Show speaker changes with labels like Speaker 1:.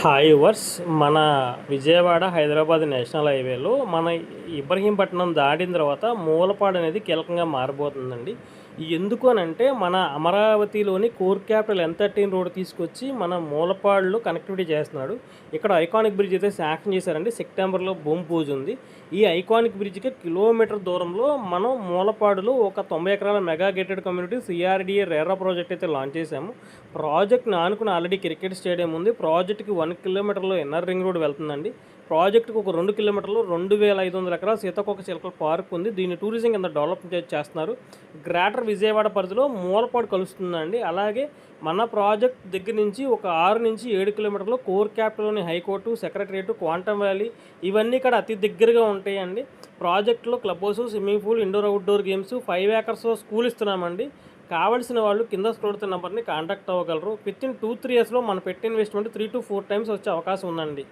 Speaker 1: Hi yours మన Vijayawada Hyderabad national హైవేలో మన ఇబ్రహీంపట్నం దాటిన తర్వాత మూలపాడు అనేది కీలకంగా మారబోతుందండి. ఎందుకు అనంటే మన అమరావతిలోని కోర్ క్యాపిటల్ N13 రోడ్ తీసుకొచ్చి మన మూలపాడులో కనెక్టివిటీ చేస్తున్నాడు. ఇక్కడ ఐకానిక్ బ్రిడ్జ్ అయితే శాంక్షన్ చేశారండి. సెప్టెంబర్లో భూమి పూజ ఉంది. ఈ ఐకానిక్ బ్రిడ్జ్కి కిలోమీటర్ దూరంలో మనం మూలపాడులో ఒక 90 ఎకరాల mega gated community CRDA RERA project అయితే లాంచ్ చేశాము. ప్రాజెక్ట్ని ఆనుకుని ఆల్రెడీ క్రికెట్ స్టేడియం ఉంది. ప్రాజెక్ట్కి 1 కిలోమీటర్లో ఇన్నర్ రింగ్ రోడ్ వెళ్తుందండి. ప్రాజెక్టుకు ఒక 2 కిలోమీటర్లు 2500 ఎకరాల సీతాకోక చిలుకల పార్క్ ఉంది. దీన్ని టూరిజం కింద డెవలప్ చేస్తున్నారు. గ్రేటర్ విజయవాడ పరిధిలో మూలపాడు కలుస్తుందండి. అలాగే మన ప్రాజెక్ట్ దగ్గర నుంచి ఒక 6 నుంచి 7 కిలోమీటర్లు కోర్ క్యాపిటల్లోని హైకోర్టు, సెక్రటరియట్, క్వాంటమ్ వ్యాలీ ఇవన్నీ కూడా అతి దగ్గరగా ఉంటాయండి. ప్రాజెక్టులో club house, swimming pool, indoor outdoor games, 5 ఏకర్స్లో స్కూల్ ఇస్తున్నామండి. కావాల్సిన వాళ్ళు కింద స్క్రోల్ నెంబర్ని కాంటాక్ట్ అవ్వగలరు. విత్ ఇన్ 2-3 ఇయర్స్లో మనం పెట్టిన ఇన్వెస్ట్మెంట్ 3 to 4 టైమ్స్ వచ్చే అవకాశం ఉందండి.